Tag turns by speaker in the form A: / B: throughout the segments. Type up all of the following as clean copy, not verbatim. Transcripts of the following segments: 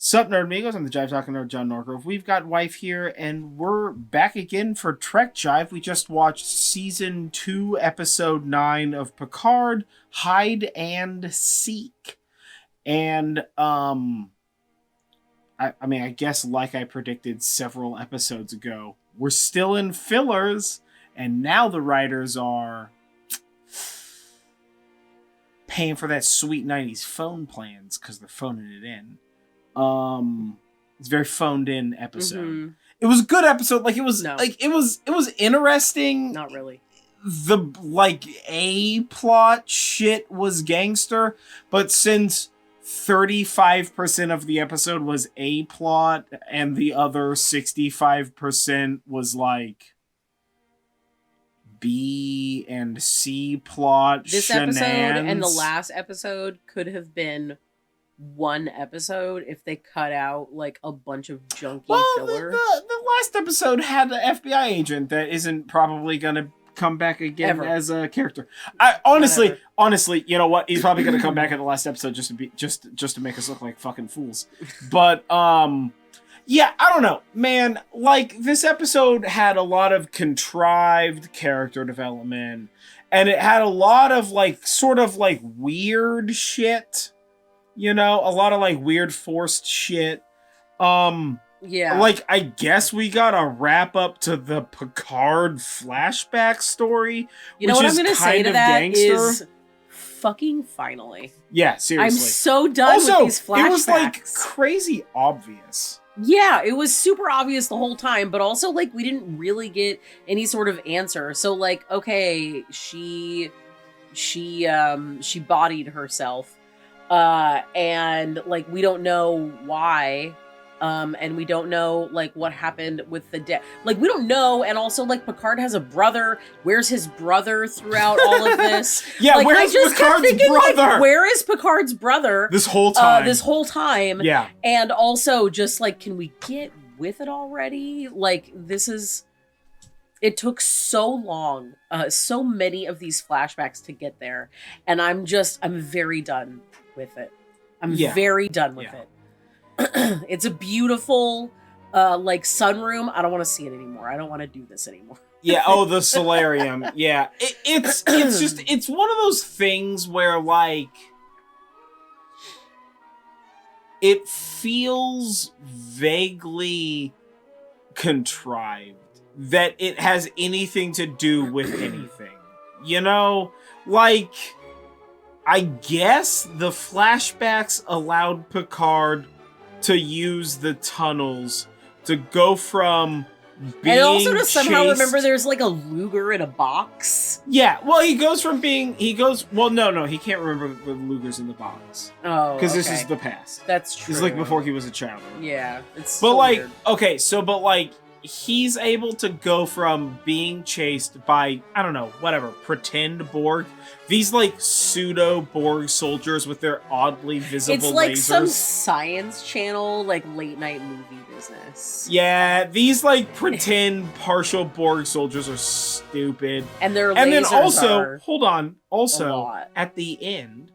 A: Sup, Nerdmigos? I'm the Jive Talking Nerd, John Norgrove. We've got Wife here, and we're back again for Trek Jive. We just watched Season 2, Episode 9 of Picard, Hide and Seek. And, I guess like I predicted several episodes ago, we're still in fillers, and now the writers are paying for that sweet 90s phone plans, because they're phoning it in. It's a very phoned in episode. Mm-hmm. It was a good episode. Like it was interesting.
B: Not really.
A: The A plot shit was gangster, but since 35% of the episode was A plot and the other 65% was like B and C plot,
B: this
A: shenanigans.
B: Episode and the last episode could have been one episode if they cut out like a bunch of junky filler.
A: The last episode had an FBI agent that isn't probably gonna come back again as a character. I honestly, you know what? He's probably gonna come back in the last episode just to make us look like fucking fools. But yeah, I don't know, man. Like this episode had a lot of contrived character development, and it had a lot of like sort of like weird shit. You know, a lot of like weird forced shit.
B: Yeah.
A: Like I guess we got a wrap up to the Picard flashback story.
B: You know what I'm gonna say to that is fucking finally.
A: Yeah, seriously.
B: I'm so done with these flashbacks.
A: It was like crazy obvious.
B: Yeah, it was super obvious the whole time, but also like we didn't really get any sort of answer. So like, okay, she bodied herself. And like we don't know why, and we don't know like what happened with the death. Like we don't know, and also like Picard has a brother. Where's his brother throughout all of this?
A: Yeah,
B: like,
A: where's Picard's brother?
B: Like, where is Picard's brother
A: this whole time?
B: Yeah, and also just like, can we get with it already? Like this is. It took so long, so many of these flashbacks to get there, and I'm very done with it. I'm very done with it. It's a beautiful, like sunroom. I don't want to see it anymore. I don't want to do this anymore.
A: Yeah. Oh, the solarium. Yeah. It's one of those things where like it feels vaguely contrived that it has anything to do with anything. You know, like I guess the flashbacks allowed Picard to use the tunnels to go from being
B: and also to somehow
A: chased...
B: remember there's like a Luger in a box.
A: Yeah, well, he can't remember the Luger's in the box.
B: Oh,
A: because this is the past.
B: That's true.
A: It's like before he was a child.
B: Yeah, it's
A: but
B: so
A: like
B: weird.
A: Okay, so but like he's able to go from being chased by, I don't know, whatever, pretend Borg. These, like, pseudo-Borg soldiers with their oddly visible lasers.
B: It's like some Science Channel, like, late-night movie business.
A: Yeah, these, like, pretend partial Borg soldiers are stupid.
B: And their lasers
A: and then also,
B: are
A: also, at the end,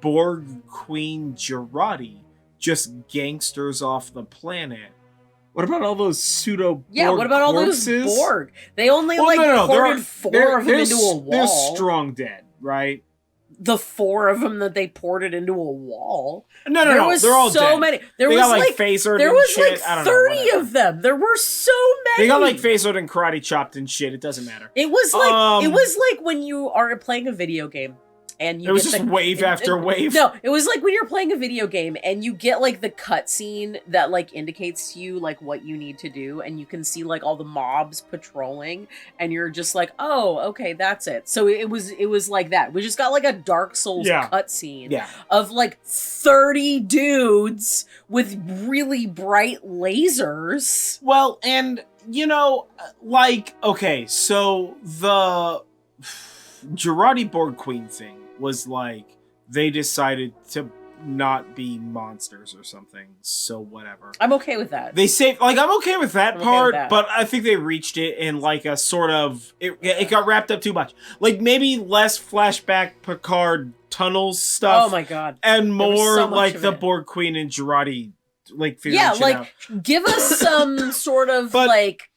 A: Borg Queen Girardi just gangsters off the planet. What about all those pseudo-Borg
B: what about
A: corpses?
B: All those Borg? They only ported four of them into a wall.
A: They're strong dead, right?
B: The four of them that they ported into a wall.
A: No. They're all
B: so
A: dead.
B: Many.
A: They got like phasered
B: there
A: and
B: was
A: shit.
B: like 30 of them. There were so many.
A: They got like phasered and karate chopped and shit. It doesn't matter.
B: It was like when you are playing a video game. And you
A: it was just wave after wave.
B: No, it was like when you're playing a video game and you get like the cutscene that like indicates to you like what you need to do, and you can see like all the mobs patrolling, and you're just like, oh, okay, that's it. So it was like that. We just got like a Dark Souls cutscene of like 30 dudes with really bright lasers.
A: Well, and you know, like, okay, so the Girardi Borg Queen thing was like they decided to not be monsters or something. So whatever.
B: I'm okay with that.
A: They say, like, I'm okay with that part,
B: with that.
A: but I think they reached it in like a sort of it got wrapped up too much. Like maybe less flashback Picard tunnels stuff.
B: Oh my god.
A: And more
B: so much
A: like
B: of
A: the
B: it.
A: Borg Queen and Girardi like figuring shit out.
B: Give us some sort of like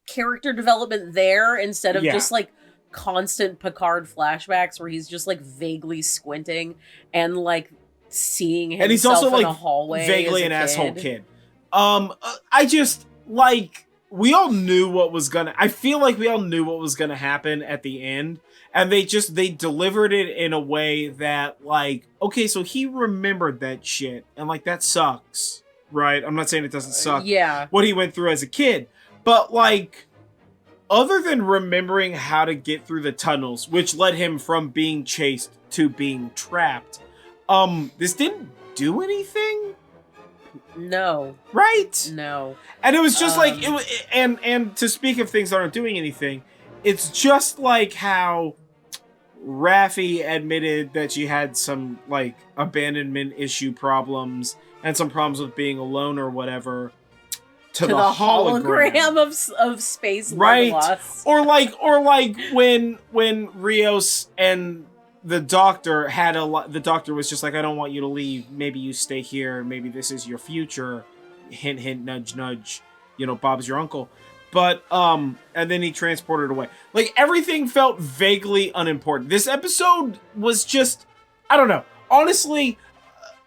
B: character development there instead of just like constant Picard flashbacks where he's just like vaguely squinting and like seeing himself
A: and he's also
B: in
A: like
B: a hallway
A: vaguely
B: as
A: an
B: a
A: asshole kid. I just like we all knew what was gonna. I feel like we all knew what was gonna happen at the end, and they delivered it in a way that like, okay, so he remembered that shit, and like that sucks, right? I'm not saying it doesn't suck. What he went through as a kid, but like, other than remembering how to get through the tunnels, which led him from being chased to being trapped, this didn't do anything.
B: No.
A: Right?
B: No.
A: And it was just like it was, and to speak of things that aren't doing anything, it's just like how Raffi admitted that she had some like abandonment issue problems and some problems with being alone or whatever to the
B: hologram of space
A: right
B: loss.
A: or like when Rios and the doctor had the doctor was just like, I don't want you to leave, maybe you stay here, maybe this is your future, hint hint, nudge nudge, you know, Bob's your uncle. But and then he transported away. Like everything felt vaguely unimportant. This episode was just, I don't know, honestly,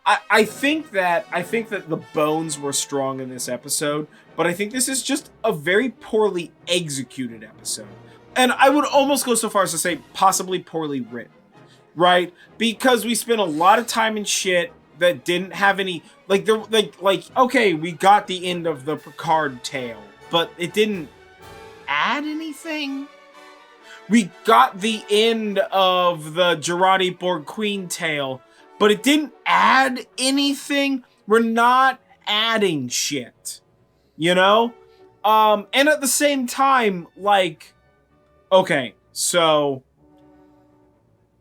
A: I think that the bones were strong in this episode, but I think this is just a very poorly executed episode. And I would almost go so far as to say possibly poorly written. Right? Because we spent a lot of time in shit that didn't have any like okay, we got the end of the Picard tale, but it didn't add anything. We got the end of the Girardi Borg Queen tale, but it didn't add anything. We're not adding shit. You know? And at the same time, like, okay, so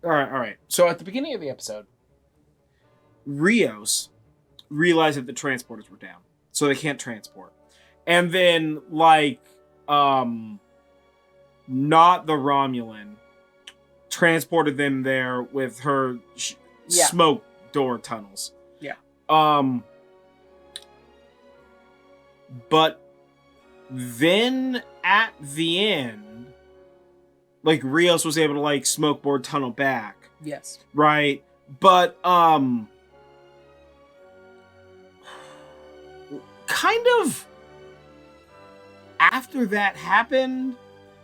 A: all right. So at the beginning of the episode, Rios realized that the transporters were down, so they can't transport. And then, like, not the Romulan transported them there with her smoke door tunnels.
B: Yeah.
A: But then at the end, like Rios was able to like smokeboard tunnel back.
B: Yes.
A: Right. But kind of after that happened,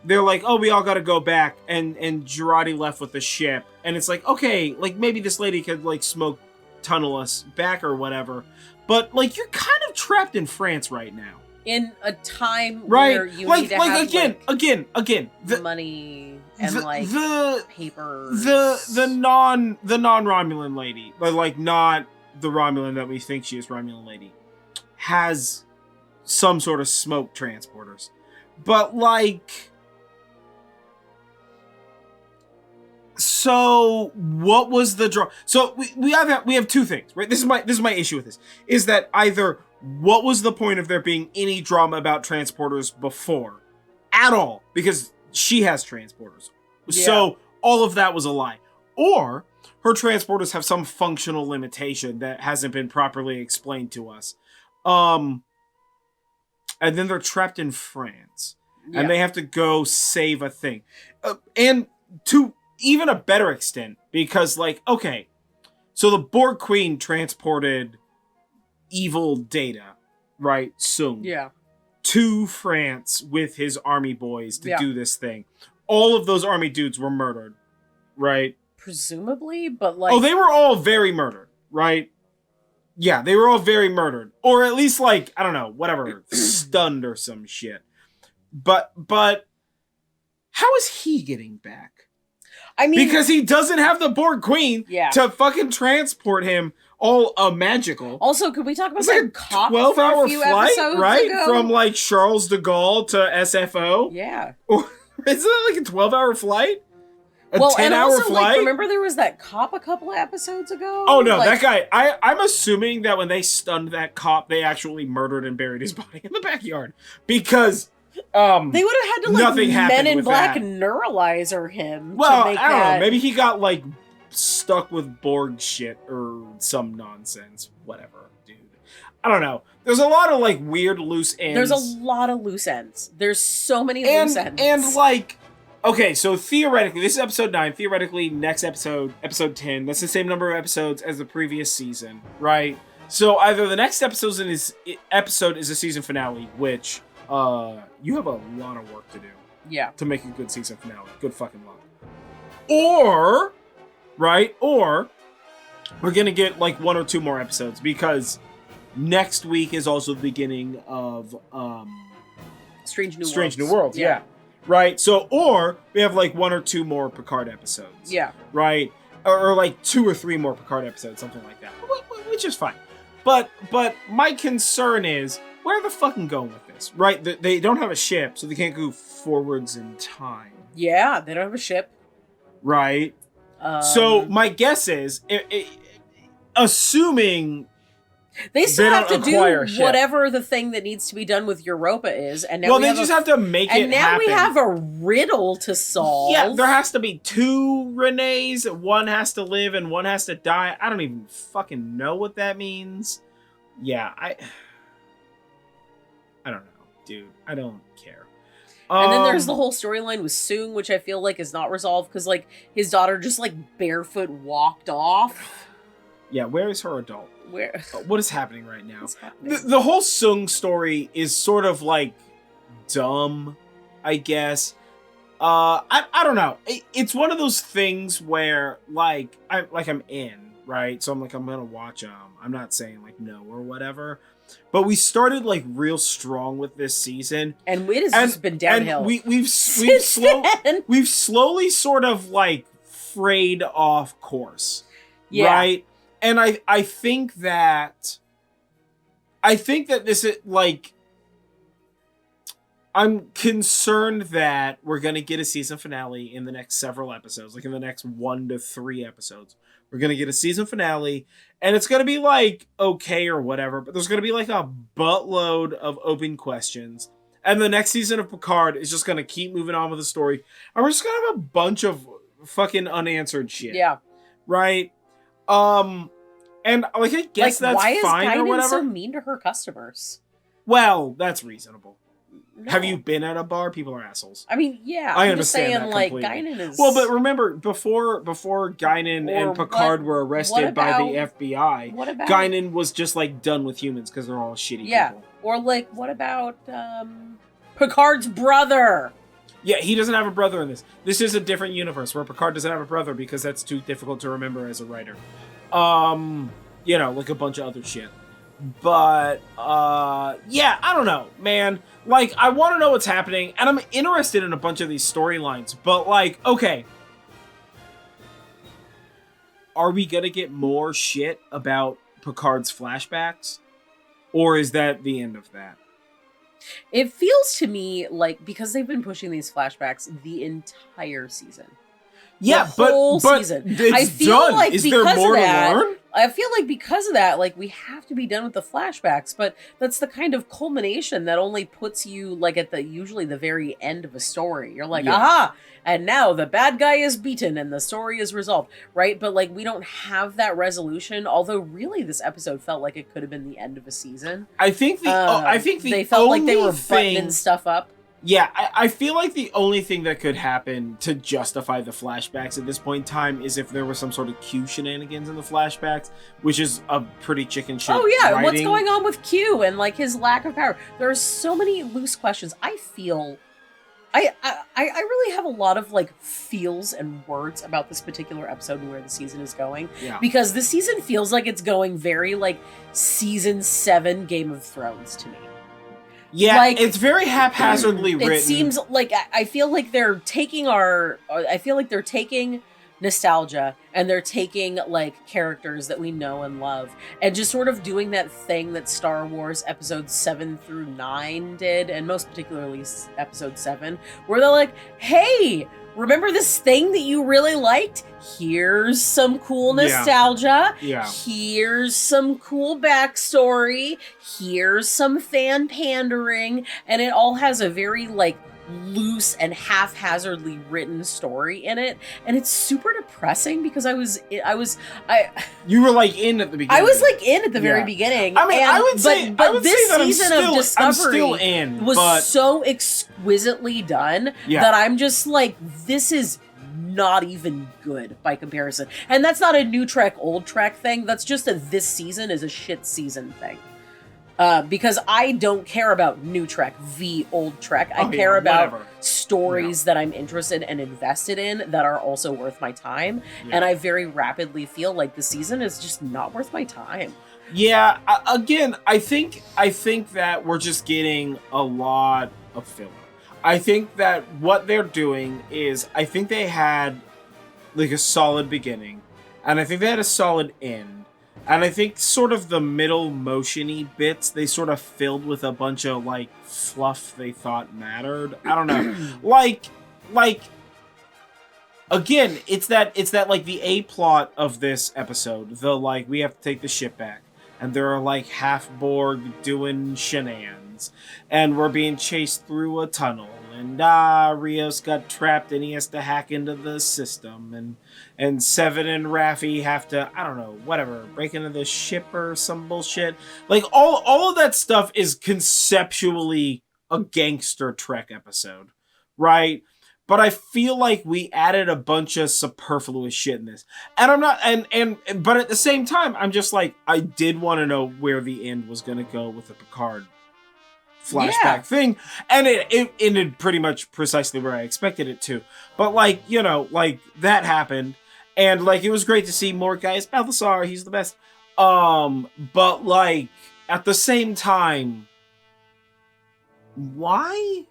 A: they're like, oh, we all gotta go back, and Girardi left with the ship. And it's like, okay, like maybe this lady could like smoke tunnel us back or whatever. But like you're kind of trapped in France right now.
B: In a time where you need to have
A: again,
B: the money and
A: the
B: papers.
A: The non-Romulan lady, but like not the Romulan that we think she is, Romulan lady, has some sort of smoke transporters. But like, so what was the draw? So we have two things, right? This is my issue with this, is that either what was the point of there being any drama about transporters before at all, because she has transporters, so all of that was a lie, or her transporters have some functional limitation that hasn't been properly explained to us, and then they're trapped in France and they have to go save a thing, and to even a better extent, because like, okay, so the Borg Queen transported evil Data, right, Sung, to France with his army boys to do this thing. All of those army dudes were murdered, right?
B: Presumably, but like,
A: oh, they were all very murdered, right? Yeah, they were all very murdered, or at least like, I don't know, whatever, stunned or some shit. But how is he getting back? I mean, because he doesn't have the Borg Queen to fucking transport him all magical.
B: Also, could we talk about like
A: a 12-hour flight, right?
B: Ago?
A: From like Charles de Gaulle to SFO?
B: Yeah.
A: Isn't that like a 12-hour flight? A 10-hour flight?
B: Like, remember there was that cop a couple of episodes ago?
A: Oh, no, that guy... I'm assuming that when they stunned that cop, they actually murdered and buried his body in the backyard. Because...
B: they would have had to, like,
A: nothing
B: Men in
A: with
B: Black
A: that.
B: neuralizer him
A: Well,
B: to make
A: I don't
B: that...
A: know. Maybe he got, like, stuck with Borg shit or some nonsense. Whatever, dude. I don't know. There's a lot of, like, weird loose ends.
B: There's a lot of loose ends. There's so many loose ends.
A: And, like... Okay, so theoretically, this is episode 9. Theoretically, next episode, episode 10, that's the same number of episodes as the previous season, right? So either the next episode is a season finale, which you have a lot of work to do.
B: Yeah.
A: To make a good season finale. Good fucking luck. Or, right? Or we're gonna get like 1 or 2 more episodes because next week is also the beginning of
B: Strange
A: New Worlds. Yeah. Right, so, or we have like 1 or 2 more Picard episodes.
B: Yeah.
A: Right? Or like 2 or 3 more Picard episodes, something like that. Which is fine. But my concern is, where are they fucking going with this? Right? They don't have a ship, so they can't go forwards in time.
B: Yeah, they don't have a ship.
A: Right? So my guess is, assuming...
B: They still have to do whatever the thing that needs to be done with Europa is, and now
A: they just have to make it happen.
B: And now we have a riddle to solve.
A: Yeah, there has to be 2 Renees. One has to live and one has to die. I don't even fucking know what that means. Yeah, I don't know, dude. I don't care.
B: And then there's the whole storyline with Soong, which I feel like is not resolved because, like, his daughter just, like, barefoot walked off.
A: Yeah, where is her adult?
B: Where?
A: What is happening right now? The whole Soong story is sort of like dumb, I guess. I don't know. It's one of those things where I'm in, right? So I'm gonna watch them. I'm not saying like no or whatever. But we started like real strong with this season,
B: and it has just been downhill.
A: And we've slowly sort of like frayed off course, right? And I think that this is like, I'm concerned that we're going to get a season finale in the next several episodes, like in the next 1 to 3 episodes. We're going to get a season finale and it's going to be like, okay or whatever, but there's going to be like a buttload of open questions. And the next season of Picard is just going to keep moving on with the story. And we're just going to have a bunch of fucking unanswered shit.
B: Yeah.
A: Right? And like I guess that's
B: why
A: fine or whatever.
B: Why is Guinan so mean to her customers?
A: Well, that's reasonable.
B: No.
A: Have you been at a bar? People are assholes.
B: I mean, yeah.
A: I
B: I'm
A: understand
B: just saying,
A: that
B: like,
A: completely.
B: Guinan is...
A: Well, but remember, before Guinan and Picard were arrested by the FBI, Guinan was just like done with humans because they're all shitty people.
B: Or like, what about Picard's brother?
A: Yeah, he doesn't have a brother in this. This is a different universe where Picard doesn't have a brother because that's too difficult to remember as a writer. You know, like a bunch of other shit. But, yeah, I don't know, man. Like, I want to know what's happening, and I'm interested in a bunch of these storylines, but, like, okay. Are we gonna get more shit about Picard's flashbacks? Or is that the end of that?
B: It feels to me like, because they've been pushing these flashbacks the entire season.
A: Yeah,
B: but
A: season. It's done.
B: Like
A: is there more to learn?
B: I feel like because of that, like, we have to be done with the flashbacks, but that's the kind of culmination that only puts you, like, at usually the very end of a story. You're like, aha! And now the bad guy is beaten and the story is resolved, right? But, like, we don't have that resolution, although really this episode felt like it could have been the end of a season.
A: I think
B: they felt like they were buttoning stuff up.
A: Yeah, I feel like the only thing that could happen to justify the flashbacks at this point in time is if there was some sort of Q shenanigans in the flashbacks, which is a pretty chicken shit.
B: Oh yeah,
A: writing.
B: What's going on with Q and like his lack of power? There are so many loose questions. I feel, I really have a lot of like feels and words about this particular episode and where the season is going.
A: Yeah.
B: Because the season feels like it's going very like season 7 Game of Thrones to me.
A: Yeah,
B: like,
A: it's very haphazardly written.
B: It seems like, I feel like they're taking nostalgia and they're taking like characters that we know and love and just sort of doing that thing that Star Wars episodes 7 through 9 did, and most particularly episode 7, where they're like, hey, remember this thing that you really liked? Here's some cool nostalgia.
A: Yeah.
B: Here's some cool backstory. Here's some fan pandering. And it all has a very, like, loose and haphazardly written story in it, and it's super depressing because
A: you were like in at the beginning.
B: I was like in at the very beginning.
A: I mean,
B: but this season of Discovery
A: I'm still in,
B: was so exquisitely done that I'm just like, this is not even good by comparison. And that's not a new Trek, old Trek thing. That's just a this season is a shit season thing. Because I don't care about new Trek v old Trek. I care about stories that I'm interested and invested in that are also worth my time. Yeah. And I very rapidly feel like the season is just not worth my time.
A: Yeah, again, I think that we're just getting a lot of filler. I think that what they're doing is, I think they had like a solid beginning, and I think they had a solid end. And I think sort of the middle motion-y bits, they sort of filled with a bunch of, like, fluff they thought mattered. I don't know. like, again, it's that, like, the A-plot of this episode. The, like, we have to take the ship back. And there are, like, half-Borg doing shenanigans. And we're being chased through a tunnel. And, Rios got trapped and he has to hack into the system. And Seven and Raffi have to, I don't know, whatever, break into the ship or some bullshit. Like, all of that stuff is conceptually a gangster Trek episode, right? But I feel like we added a bunch of superfluous shit in this. And I'm not, but at the same time, I'm just like, I did want to know where the end was going to go with the Picard flashback thing, and it ended pretty much precisely where I expected it to. But, like, you know, like, that happened, and, like, it was great to see more guys. Balthasar, he's the best. But, like, at the same time, why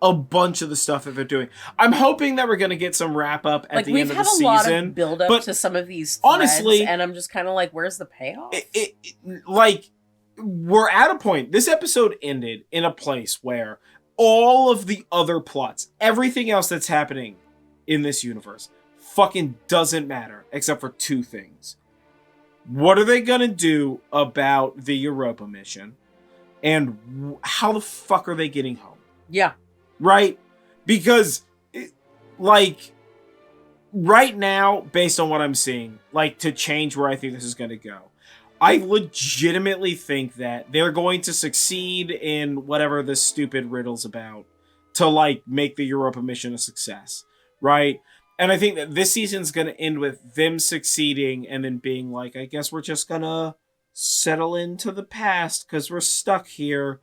A: a bunch of the stuff that they're doing? I'm hoping that we're gonna get some wrap up at the end of the season.
B: We've had a lot of build up to some of these threads, honestly, and I'm just kind of like, where's the payoff?
A: Like, we're at a point. This episode ended in a place where all of the other plots, everything else that's happening in this universe, fucking doesn't matter except for two things. What are they gonna do about the Europa mission? And how the fuck are they getting home?
B: Yeah.
A: Right? Because, like, right now, based on what I'm seeing, like, to change where I think this is gonna go, I legitimately think that they're going to succeed in whatever this stupid riddle's about to, like, make the Europa mission a success, right? And I think that this season's going to end with them succeeding and then being like, I guess we're just going to settle into the past because we're stuck here,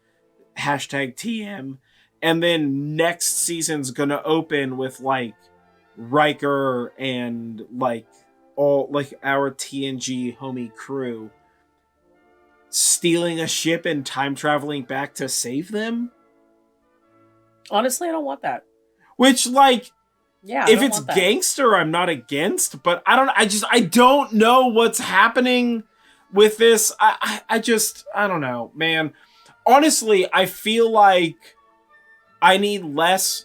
A: #TM. And then next season's going to open with, like, Riker and, like, all, like, our TNG homie crew stealing a ship and time traveling back to save them.
B: Honestly, I don't want that.
A: Which, like,
B: yeah,
A: if it's gangster, I'm not against, but I don't know what's happening with this. I don't know, man. Honestly, I feel like I need less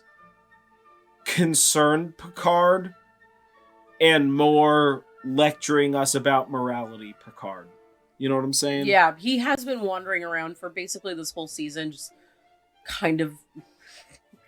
A: concerned Picard and more lecturing us about morality Picard. You know what I'm saying?
B: Yeah, he has been wandering around for basically this whole season, just kind of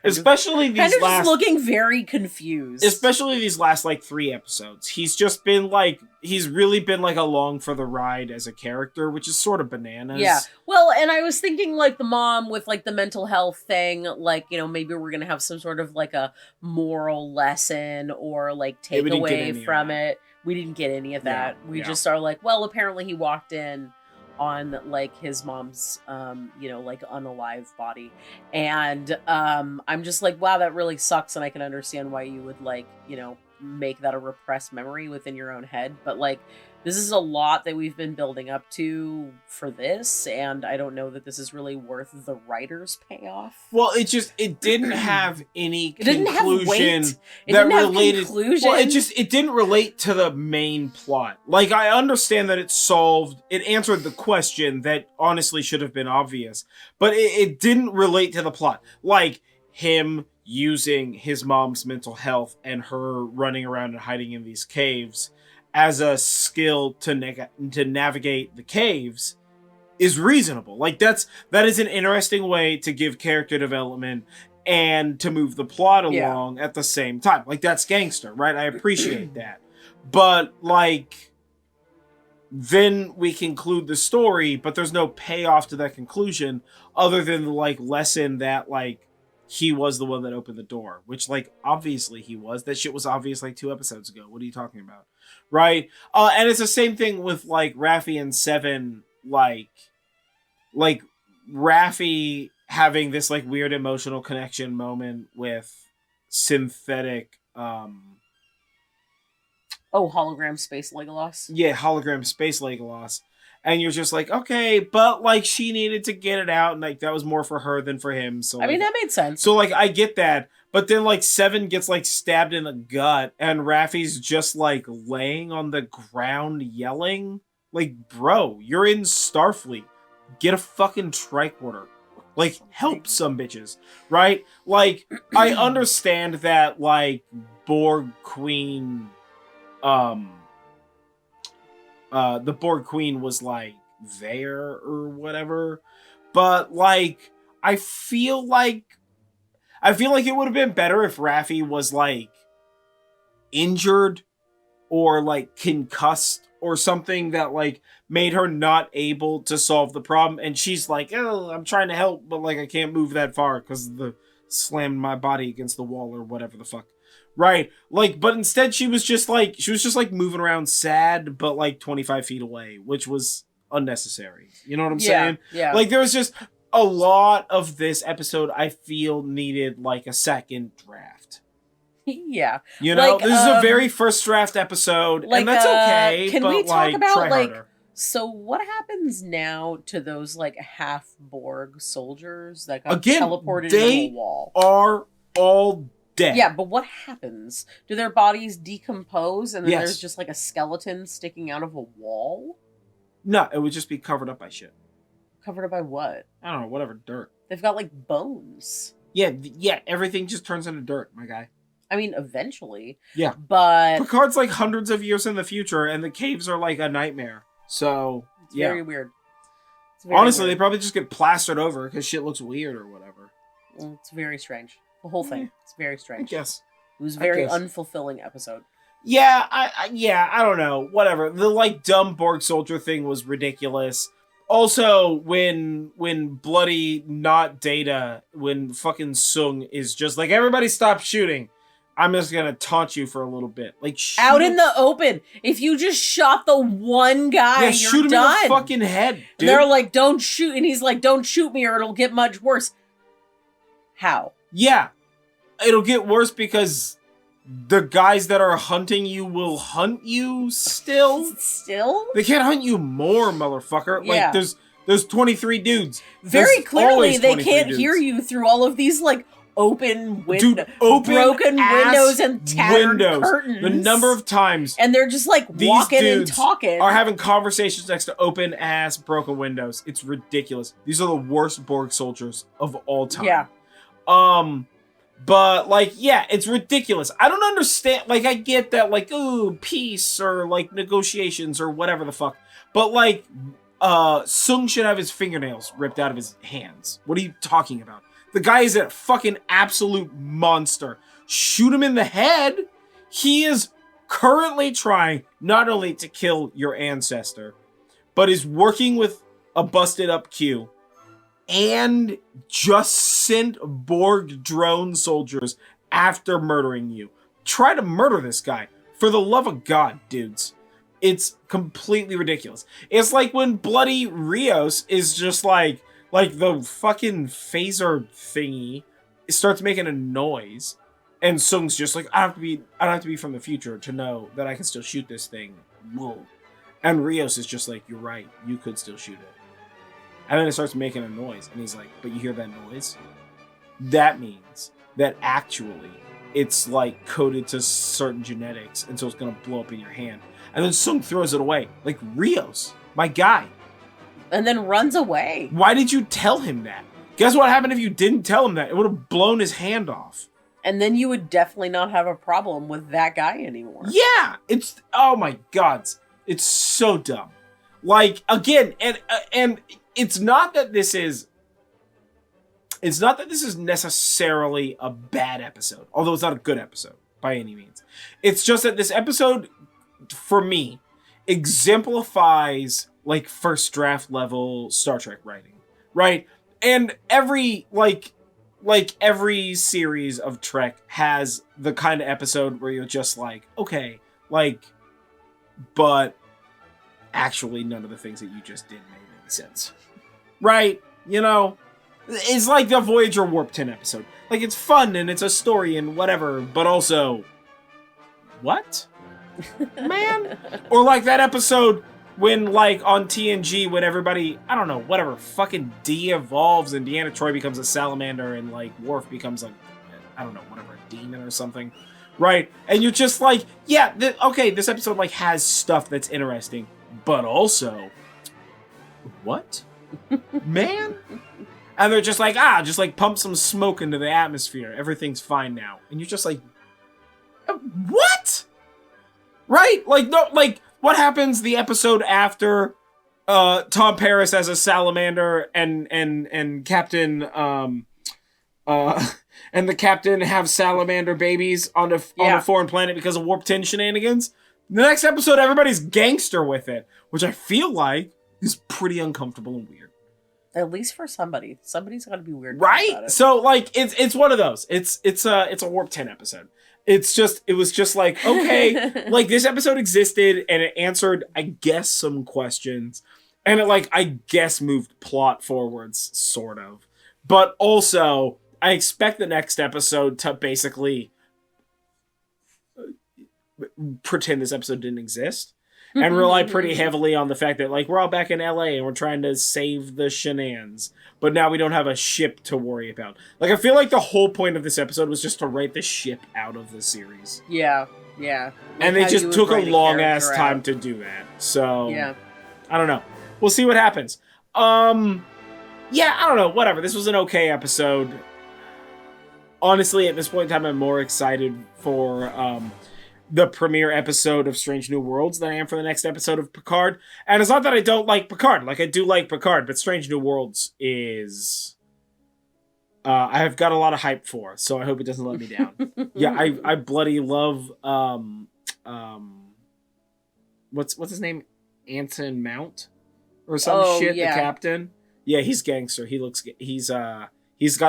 A: especially these last,
B: just looking very confused.
A: Especially these last, like, 3 episodes. He's just been, like, he's really been, like, along for the ride as a character, which is sort of bananas.
B: Yeah. Well, and I was thinking, like, the mom with, like, the mental health thing, like, you know, maybe we're gonna have some sort of, like, a moral lesson or, like, takeaway from it. We didn't get any of that. We just are like, well, apparently he walked in on, like, his mom's, you know, like, unalive body. And I'm just like, wow, that really sucks. And I can understand why you would, like, you know, make that a repressed memory within your own head. But, like, this is a lot that we've been building up to for this, and I don't know that this is really worth the writer's payoff.
A: Well, it didn't have any conclusion
B: that related.
A: Well, it didn't relate to the main plot. Like, I understand that it answered the question that honestly should have been obvious, but it didn't relate to the plot. Like, him using his mom's mental health and her running around and hiding in these caves as a skill to navigate the caves is reasonable. Like that is an interesting way to give character development and to move the plot along at the same time. Like, that's gangster, right? I appreciate that. But, like, then we conclude the story, but there's no payoff to that conclusion other than the, like, lesson that, like, he was the one that opened the door. Which, like, obviously he was. That shit was obvious, like, 2 episodes ago. What are you talking about? Right? And it's the same thing with, like, Raffi and Seven, like Raffi having this like weird emotional connection moment with synthetic
B: hologram space Legolas.
A: Yeah, hologram space Legolas. And you're just like, okay, but like she needed to get it out and like that was more for her than for him. So
B: I mean that made sense.
A: So like I get that. But then like Seven gets like stabbed in the gut and Raffi's just like laying on the ground yelling. Like, bro, you're in Starfleet. Get a fucking tricorder. Like, help some bitches, right? Like, I understand that, like, Borg Queen, the Borg Queen was, like, there or whatever. But, like, I feel like it would have been better if Raffi was, like, injured or, like, concussed or something that, like, made her not able to solve the problem. And she's like, oh, I'm trying to help, but, like, I can't move that far because the slammed my body against the wall or whatever the fuck. Right. Like, but instead she was just like moving around sad, but, like, 25 feet away, which was unnecessary. You know what I'm saying?
B: Yeah.
A: Like, there was just a lot of this episode I feel needed, like, a second draft.
B: Yeah.
A: You know, like, this is a very first draft episode, like, and that's okay.
B: Can
A: but,
B: we talk
A: like,
B: about, like, so what happens now to those, like, half Borg soldiers that got teleported into a wall?
A: They are all dead.
B: Yeah, but what happens? Do their bodies decompose and then there's just, like, a skeleton sticking out of a wall?
A: No, it would just be covered up by shit.
B: Covered up by what?
A: I don't know, whatever, dirt.
B: They've got, like, bones.
A: Yeah, everything just turns into dirt, my guy.
B: I mean, eventually.
A: Yeah.
B: But
A: Picard's like hundreds of years in the future, and the caves are like a nightmare. So,
B: it's very weird.
A: Honestly, they probably just get plastered over because shit looks weird or whatever.
B: It's very strange. The whole thing. It's very strange.
A: I guess.
B: It was a very unfulfilling episode.
A: Yeah, I don't know. Whatever. The, like, dumb Borg soldier thing was ridiculous. Also, when bloody not Data, when fucking Sung is just like, everybody stop shooting. I'm just gonna taunt you for a little bit. Like,
B: out in the open. If you just shot the one guy, you're
A: shoot him
B: done.
A: in the fucking head, dude.
B: And they're like, don't shoot. And he's like, don't shoot me or it'll get much worse. How?
A: Yeah. It'll get worse because the guys that are hunting you will hunt you still.
B: Still?
A: They can't hunt you more, motherfucker.
B: Yeah.
A: Like, there's 23 dudes.
B: Very clearly, they can't hear you through all of these, like, open broken windows and tattered curtains.
A: The number of times,
B: and they're just like walking and talking,
A: are having conversations next to open ass broken windows. It's ridiculous. These are the worst Borg soldiers of all time.
B: Yeah.
A: But like, yeah, it's ridiculous. I don't understand. Like, I get that, like, ooh, peace or like negotiations or whatever the fuck. But like, Sung should have his fingernails ripped out of his hands. What are you talking about? The guy is a fucking absolute monster. Shoot him in the head. He is currently trying not only to kill your ancestor, but is working with a busted up Q and just sent Borg drone soldiers after murdering you. Try to murder this guy. For the love of God, dudes. It's completely ridiculous. It's like when bloody Rios is just like the fucking phaser thingy starts making a noise, and Sung's just like, I don't have to be from the future to know that I can still shoot this thing. Whoa. And Rios is just like, you're right, you could still shoot it. And then it starts making a noise, and he's like, but you hear that noise? That means that actually it's like coded to certain genetics, and so it's gonna blow up in your hand. And then Sung throws it away. Like, Rios, my guy.
B: And then runs away.
A: Why did you tell him that? Guess what happened if you didn't tell him that? It would have blown his hand off.
B: And then you would definitely not have a problem with that guy anymore.
A: Yeah, oh my god, it's so dumb. Like, again, and it's not that this is necessarily a bad episode, although it's not a good episode by any means. It's just that this episode, for me, exemplifies like first draft level Star Trek writing, right? And every every series of Trek has the kind of episode where you're just like, okay, like, but actually none of the things that you just did made any sense, right? You know, it's like the Voyager Warp 10 episode. Like, it's fun and it's a story and whatever, but also, what? Man? Or like that episode when, like, on TNG, when everybody, I don't know, whatever, fucking de-evolves and Deanna Troi becomes a salamander and, like, Worf becomes, like, I don't know, whatever, a demon or something, right? And you're just like, yeah, okay, this episode, like, has stuff that's interesting, but also, what? Man? And they're just like, just, like, pump some smoke into the atmosphere. Everything's fine now. And you're just like, what? Right? Like, no, like, what happens the episode after Tom Paris as a salamander and Captain and the captain have salamander babies on a foreign planet because of Warp 10 shenanigans? The next episode, everybody's gangster with it, which I feel like is pretty uncomfortable and weird.
B: At least for somebody. Somebody's got to be weird,
A: right?
B: About it.
A: So, like, it's one of those. It's a Warp 10 episode. It was just like, okay, like, this episode existed and it answered, I guess, some questions. And it, like, I guess moved plot forwards, sort of. But also, I expect the next episode to basically pretend this episode didn't exist. And rely pretty heavily on the fact that, like, we're all back in LA and we're trying to save the shenanigans. But now we don't have a ship to worry about. Like, I feel like the whole point of this episode was just to write the ship out of the series.
B: Yeah, yeah.
A: And they just took a long-ass time to do that. So,
B: yeah.
A: I don't know. We'll see what happens. Yeah, I don't know. Whatever. This was an okay episode. Honestly, at this point in time, I'm more excited for the premiere episode of Strange New Worlds than I am for the next episode of Picard. And it's not that I don't like Picard. Like, I do like Picard, but Strange New Worlds is... I have got a lot of hype for, so I hope it doesn't let me down. Yeah, I bloody love... what's his name? Anson Mount? Or some shit, yeah. The captain? Yeah, he's gangster. He's got,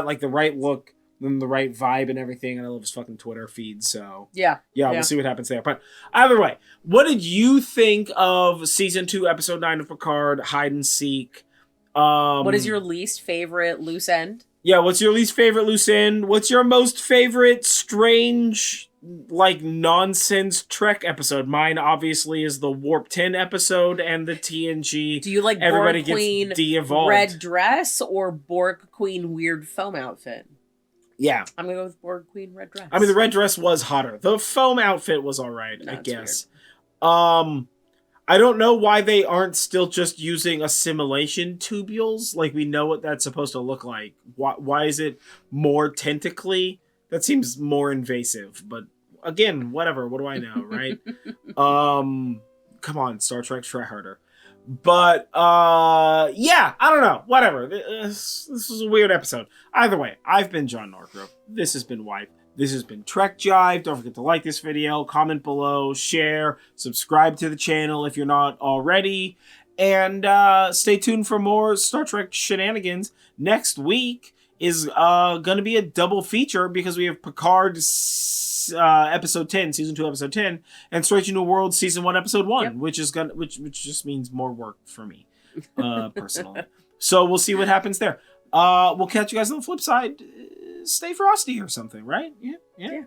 A: like, the right look, and the right vibe and everything, and I love his fucking Twitter feed, so... Yeah, we'll see what happens there. But either way, what did you think of Season 2, Episode 9 of Picard, Hide and Seek?
B: What is your least favorite loose end?
A: Yeah, what's your least favorite loose end? What's your most favorite strange, like, nonsense Trek episode? Mine, obviously, is the Warp 10 episode and the TNG. Do
B: you like
A: everybody
B: Borg Queen
A: gets de-evolved.
B: Red dress or Borg Queen weird foam outfit?
A: Yeah.
B: I'm going to go with Borg Queen red dress.
A: I mean, the red dress was hotter. The foam outfit was all right, I guess. I don't know why they aren't still just using assimilation tubules. Like, we know what that's supposed to look like. Why is it more tentacly? That seems more invasive. But, again, whatever. What do I know, right? Come on, Star Trek, try harder. But, yeah, I don't know. Whatever. This was a weird episode. Either way, I've been John Norgrove. This has been Wipe. This has been Trek Jive. Don't forget to like this video, comment below, share, subscribe to the channel if you're not already, and stay tuned for more Star Trek shenanigans. Next week is going to be a double feature because we have Picard episode 10, season 2, episode 10, and Strange New Worlds season 1, episode 1, yep. which just means more work for me, personally. So we'll see what happens there. We'll catch you guys on the flip side. Stay frosty or something, right? Yeah.